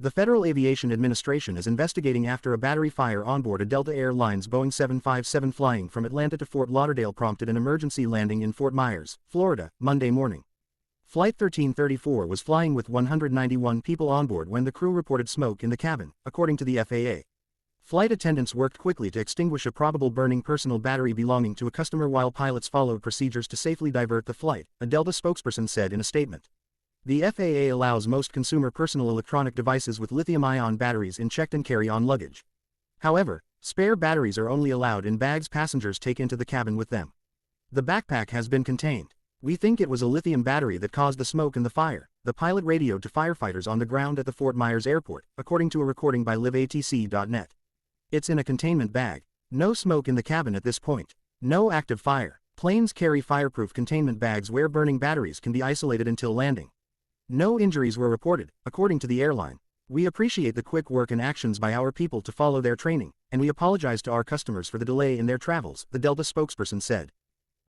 The Federal Aviation Administration is investigating after a battery fire onboard a Delta Air Lines Boeing 757 flying from Atlanta to Fort Lauderdale prompted an emergency landing in Fort Myers, Florida, Monday morning. Flight 1334 was flying with 191 people on board when the crew reported smoke in the cabin, according to the FAA. Flight attendants worked quickly to extinguish a probable burning personal battery belonging to a customer while pilots followed procedures to safely divert the flight, a Delta spokesperson said in a statement. The FAA allows most consumer personal electronic devices with lithium-ion batteries in checked and carry-on luggage. However, spare batteries are only allowed in bags passengers take into the cabin with them. The backpack has been contained. We think it was a lithium battery that caused the smoke and the fire, the pilot radioed to firefighters on the ground at the Fort Myers airport, according to a recording by liveatc.net. It's in a containment bag. No smoke in the cabin at this point. No active fire. Planes carry fireproof containment bags where burning batteries can be isolated until landing. No injuries were reported, according to the airline. We appreciate the quick work and actions by our people to follow their training, and we apologize to our customers for the delay in their travels, the Delta spokesperson said.